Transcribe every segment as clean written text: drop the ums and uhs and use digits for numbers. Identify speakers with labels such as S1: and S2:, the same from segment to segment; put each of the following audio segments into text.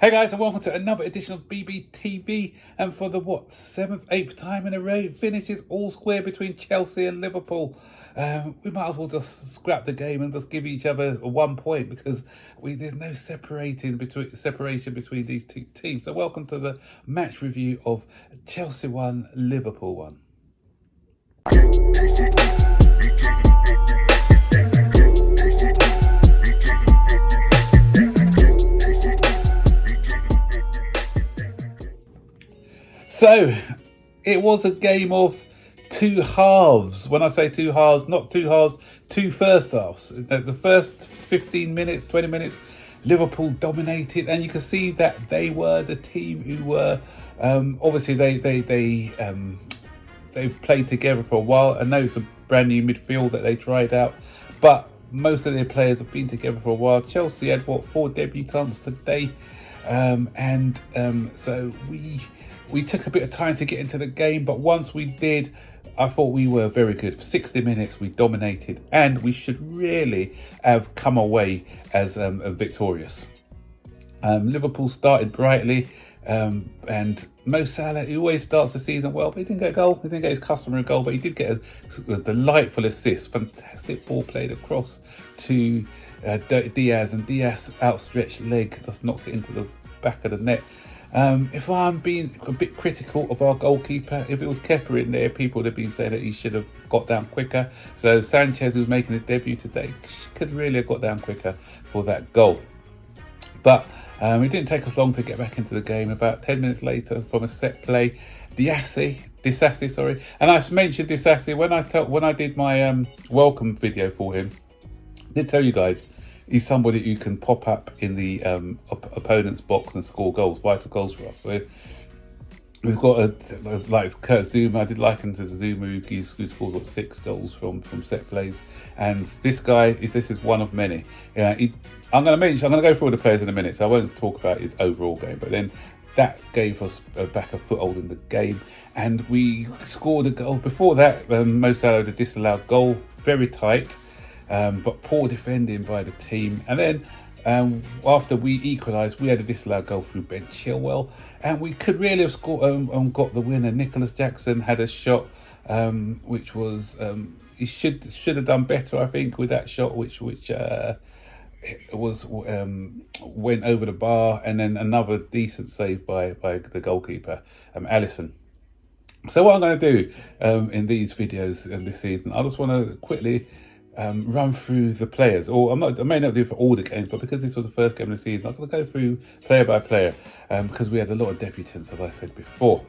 S1: Hey guys, and welcome to another edition of BBTV. And for the seventh, eighth time in a row, it finishes all square between Chelsea and Liverpool. We might as well just scrap the game and just give each other 1 point because there's no separation between these two teams. So welcome to the match review of Chelsea 1, Liverpool 1. So, it was a game of two halves. When I say two halves, not two halves, two first halves. The first 15 minutes, 20 minutes, Liverpool dominated, and you can see that they were the team who were, obviously they've played together for a while. I know it's a brand new midfield that they tried out, but most of their players have been together for a while. Chelsea had, 4 debutants today, so we took a bit of time to get into the game, but once we did, I thought we were very good. For 60 minutes, we dominated, and we should really have come away as victorious. Liverpool started brightly, and Mo Salah, he always starts the season well, but he didn't get a goal. He didn't get his customary goal, but he did get a delightful assist. Fantastic ball played across to Diaz, and Diaz outstretched leg just knocked it into the back of the net. If I'm being a bit critical of our goalkeeper, if it was Kepa in there, people would have been saying that he should have got down quicker. So Sanchez, who was making his debut today, could really have got down quicker for that goal. But it didn't take us long to get back into the game. About 10 minutes later, from a set play, Disasi. And I mentioned Disasi when I did my welcome video for him. I did tell you guys, he's somebody who can pop up in the opponent's box and score goals, vital goals for us. So we've got like Kurt Zouma. I did like him to Zouma, who scored 6 goals from set plays. And this guy this is one of many. I'm going to go through all the players in a minute, so I won't talk about his overall game. But then that gave us back a foothold in the game, and we scored a goal. Before that, Mo Salah had a disallowed goal, very tight. But poor defending by the team. And then after we equalised, we had a disallowed goal through Ben Chilwell, and we could really have scored got the winner. Nicholas Jackson had a shot, which was he should have done better, I think, with that shot, which went over the bar, and then another decent save by the goalkeeper, Alisson. So what I'm going to do in these videos this season, I just want to quickly run through the players, or I may not do it for all the games, but because this was the first game of the season, I'm going to go through player by player, because we had a lot of debutants, as I said before.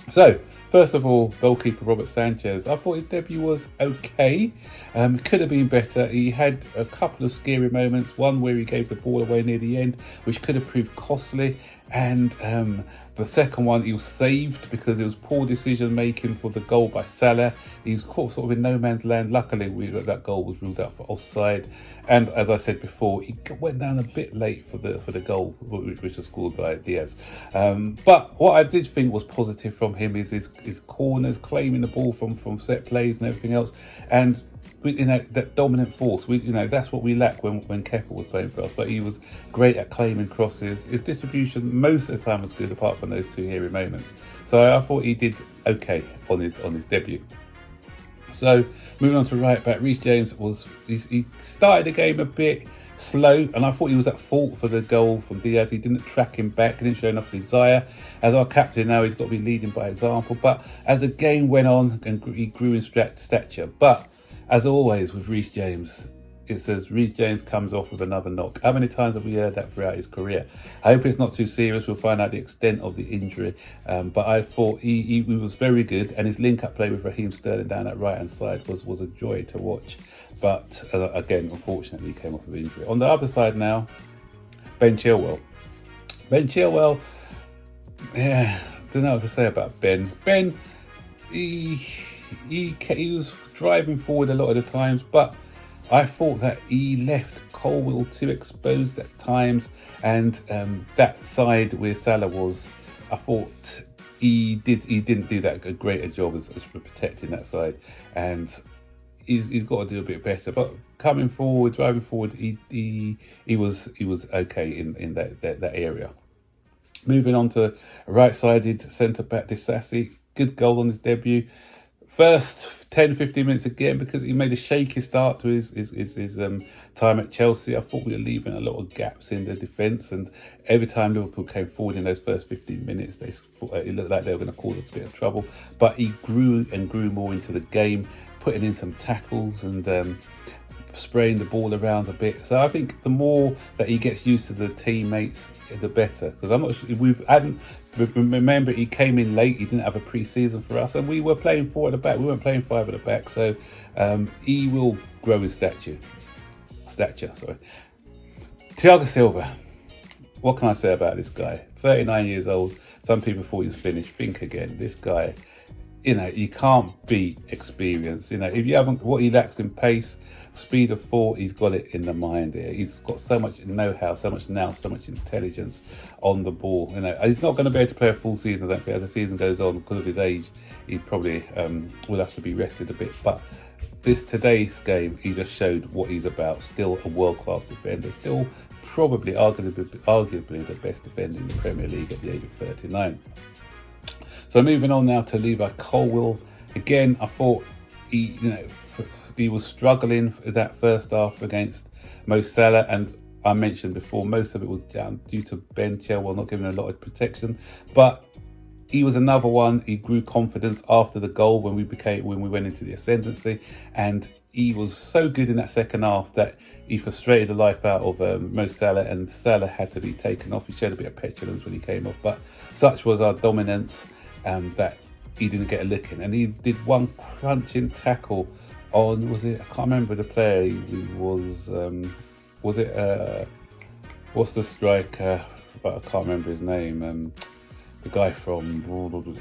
S1: So, first of all, goalkeeper Robert Sanchez. I thought his debut was okay. Could have been better. He had a couple of scary moments. One where he gave the ball away near the end, which could have proved costly. And the second one, he was saved because it was poor decision making for the goal by Salah. He was caught sort of in no man's land. Luckily, that goal was ruled out for offside. And as I said before, he went down a bit late for the goal, which was scored by Diaz. But what I did think was positive from him is his corners, claiming the ball from set plays and everything else. And that dominant force, that's what we lack when Kepa was playing for us. But he was great at claiming crosses. His distribution most of the time was good, apart from those 2 hairy moments. So I thought he did okay on his debut. So moving on to right back, Reece James he started the game a bit slow, and I thought he was at fault for the goal from Diaz. He didn't track him back, he didn't show enough desire. As our captain now, he's got to be leading by example. But as the game went on, and he grew in stature. But as always with Reece James, it says Reece James comes off with another knock. How many times have we heard that throughout his career? I hope it's not too serious. We'll find out the extent of the injury. But I thought he was very good, and his link-up play with Raheem Sterling down that right-hand side was a joy to watch. But again, unfortunately, he came off with injury. On the other side now, Ben Chilwell. Yeah, don't know what to say about Ben. Ben, he was driving forward a lot of the times, but I thought that he left Colwill too exposed at times, and that side where Salah was, I thought he didn't do that great a job as protecting that side. And he's got to do a bit better. But coming forward, driving forward, he was okay in that area. Moving on to right-sided centre-back Disasi. Good goal on his debut. First 10-15 minutes again, because he made a shaky start to his time at Chelsea. I thought we were leaving a lot of gaps in the defence, and every time Liverpool came forward in those first 15 minutes, it looked like they were going to cause us a bit of trouble. But he grew and grew more into the game, putting in some tackles and spraying the ball around a bit. So I think the more that he gets used to the teammates, the better. Because I'm not sure, remember, he came in late. He didn't have a pre-season for us, and we were playing 4 at the back. We weren't playing 5 at the back. So he will grow his stature. Sorry. Thiago Silva. What can I say about this guy? 39 years old. Some people thought he was finished. Think again. This guy, you can't beat experience. If you haven't, what he lacks in pace, speed of thought, he's got it in the mind here. He's got so much know-how, so much intelligence on the ball. He's not going to be able to play a full season, I don't think. As the season goes on, because of his age, he probably will have to be rested a bit. But today's game, he just showed what he's about. Still a world-class defender. Still probably arguably the best defender in the Premier League at the age of 39. So moving on now to Levi Colwill. Again, I thought he was struggling for that first half against Mo Salah, and I mentioned before, most of it was down due to Ben Chilwell not giving a lot of protection. But he was another one. He grew confidence after the goal when we went into the ascendancy, and he was so good in that second half that he frustrated the life out of Mo Salah, and Salah had to be taken off. He showed a bit of petulance when he came off, but such was our dominance that he didn't get a look in. And he did one crunching tackle on, I can't remember the player. He was what's the striker? But I can't remember his name. The guy from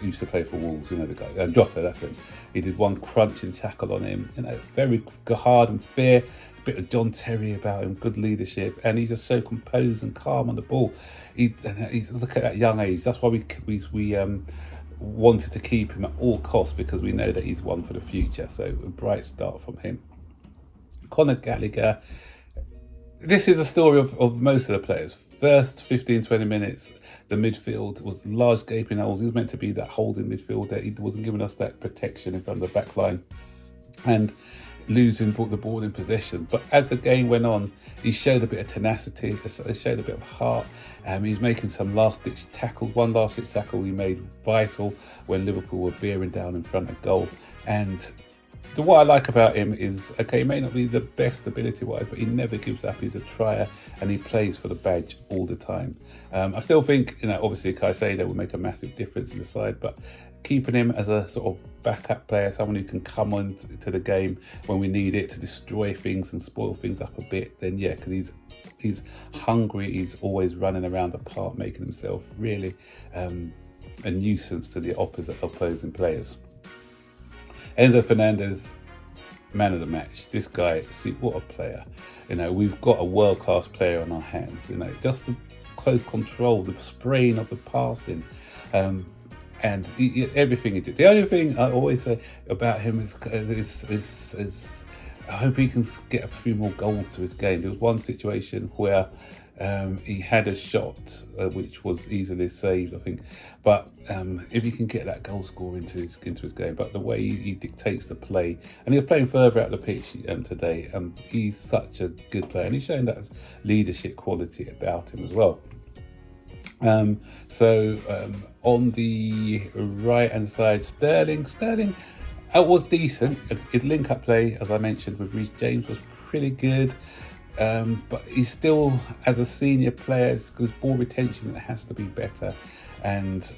S1: used to play for Wolves, the guy, Jota, that's him. He did one crunching tackle on him, very hard and fair. A bit of John Terry about him, good leadership, and he's just so composed and calm on the ball. He's look at that young age. That's why we wanted to keep him at all costs, because we know that he's one for the future. So a bright start from him. Conor Gallagher. This is a story of most of the players. First 15-20 minutes, the midfield was large gaping holes. He was meant to be that holding midfielder. He wasn't giving us that protection in front of the back line and losing the ball in possession. But as the game went on, he showed a bit of tenacity, he showed a bit of heart. He's making some last-ditch tackles. One last-ditch tackle he made vital when Liverpool were bearing down in front of goal. And what I like about him is, he may not be the best ability-wise, but he never gives up. He's a trier, and he plays for the badge all the time. I still think, obviously Caicedo will make a massive difference in the side, but keeping him as a sort of backup player, someone who can come on to the game when we need it to destroy things and spoil things up a bit, then yeah, because he's hungry, he's always running around the park, making himself really a nuisance to the opposing players. Enzo Fernandez, man of the match. This guy, see what a player. We've got a world-class player on our hands. Just the close control, the spraying of the passing, and everything he did. The only thing I always say about him is I hope he can get a few more goals to his game. There was one situation where he had a shot which was easily saved, I think. But if he can get that goal score into his game, but the way he dictates the play, and he was playing further out the pitch today. He's such a good player, and he's showing that leadership quality about him as well. On the right hand side, Sterling was decent. His link-up play, as I mentioned, with Reece James was pretty good. But he's still, as a senior player, his ball retention has to be better, and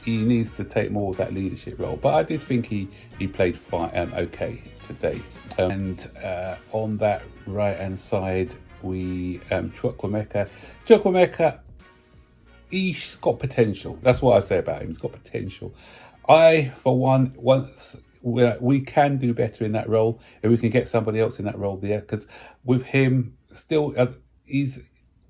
S1: he needs to take more of that leadership role. But I did think he played fine, okay today. On that right hand side, we Chukwuemeka. He's got potential. That's what I say about him. He's got potential. For one, we can do better in that role if we can get somebody else in that role there. Because with him, still,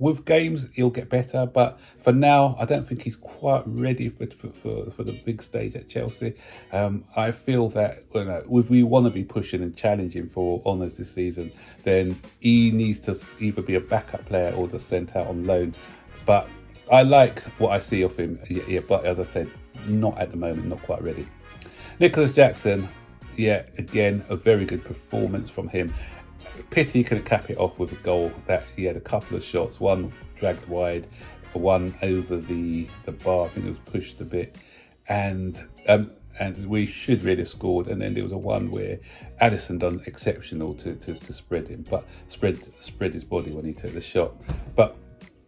S1: with games he'll get better, but for now I don't think he's quite ready for the big stage at Chelsea. I feel that if we want to be pushing and challenging for honours this season, then he needs to either be a backup player or just sent out on loan. But I like what I see of him, yeah, but as I said, not at the moment, not quite ready. Nicholas Jackson, yeah, again, a very good performance from him. Pity he couldn't cap it off with a goal. That he had a couple of shots, one dragged wide, one over the bar. I think it was pushed a bit, and we should really have scored. And then there was a one where Alisson done exceptional to spread him, but spread his body when he took the shot. But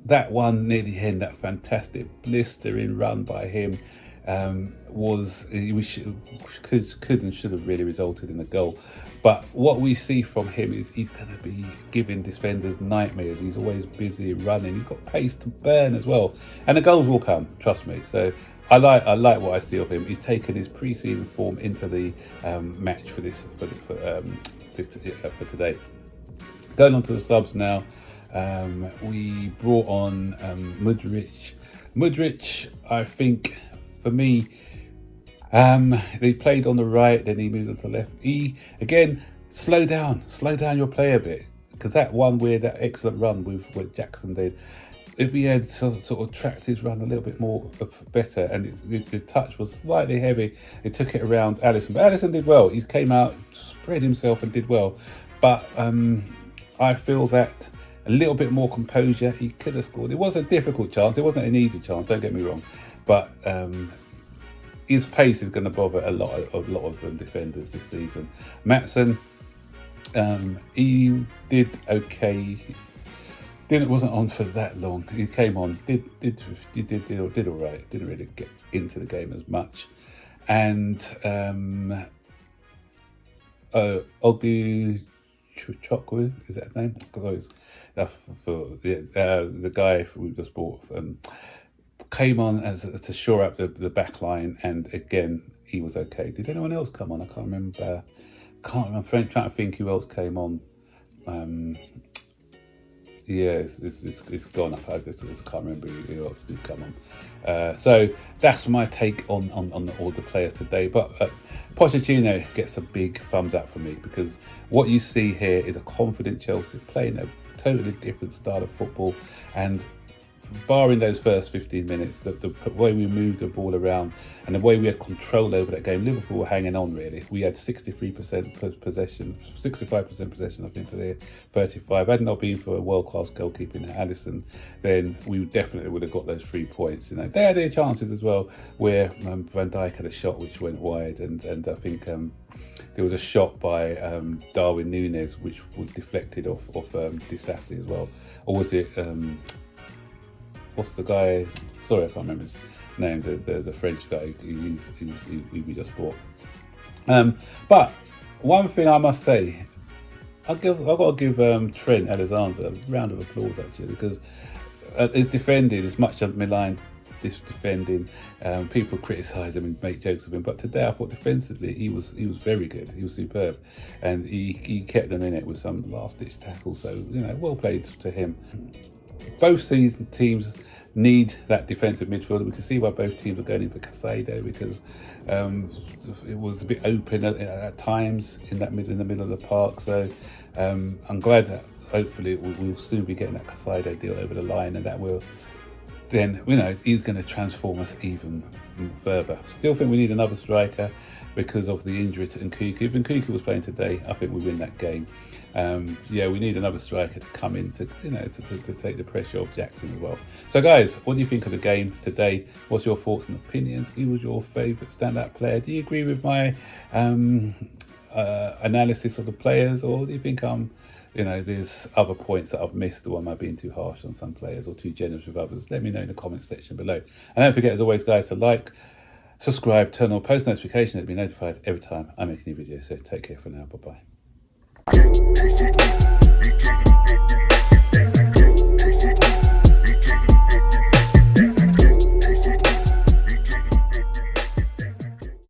S1: that one near the end, that fantastic blistering run by him, could and should have really resulted in a goal. But what we see from him is he's going to be giving defenders nightmares. He's always busy running. He's got pace to burn as well, and the goals will come. Trust me. So I like what I see of him. He's taken his pre-season form into the match for today. Going on to the subs now. We brought on Mudryk. Mudryk, I think, for me, they played on the right, then he moved on to the left. Again, slow down your play a bit, because that excellent run with what Jackson did, if he had sort of tracked his run a little bit more better, and the touch was slightly heavy, it took it around Alisson. But Alisson did well. He came out, spread himself and did well. But I feel that a little bit more composure, he could have scored. It was a difficult chance. It wasn't an easy chance, don't get me wrong. But his pace is going to bother a lot of defenders this season. Maatsen, he did okay. Wasn't on for that long. He came on, did all right. Didn't really get into the game as much. And Ogu Chokwu, is that his name? The guy we just bought came on to shore up the back line, and again he was okay. Did anyone else come on? I can't remember. I'm trying to think who else came on. Yeah, it's gone up. I just can't remember who else did come on. So that's my take on all the players today. But Pochettino gets a big thumbs up for me, because what you see here is a confident Chelsea playing a totally different style of football, and barring those first 15 minutes, the way we moved the ball around and the way we had control over that game, Liverpool were hanging on really. We had 63% possession, 65% possession, I think, today, 35. Had it not been for a world-class goalkeeper in Alisson, then we definitely would have got those 3 points. You know, they had their chances as well, where Van Dijk had a shot which went wide, and I think there was a shot by Darwin Núñez which was deflected off Disasi as well. Or was it what's the guy? Sorry, I can't remember his name. The French guy who we just bought. But one thing I must say, I've got to give Trent Alexander a round of applause actually, because his defending, as much as maligned this defending, people criticise him and make jokes of him, but today I thought defensively he was very good. He was superb, and he kept them in it with some last ditch tackles. So, you know, well played to him. Both season teams need that defensive midfielder. We can see why both teams are going in for Casado, because it was a bit open at times in the middle of the park. So I'm glad that hopefully we'll soon be getting that Casado deal over the line, and that will then, you know, he's going to transform us even further. Still think we need another striker because of the injury to Nkuku. If Nkuku was playing today, I think we win that game. Yeah, we need another striker to come in to, you know, to take the pressure off Jackson as well. So guys, what do you think of the game today? What's your thoughts and opinions? Who was your favourite standout player? Do you agree with my analysis of the players, or do you think you know, there's other points that I've missed, or am I being too harsh on some players or too generous with others? Let me know in the comments section below. And don't forget, as always, guys, to like, subscribe, turn on post notifications to be notified every time I make a new video. So take care for now. Bye-bye.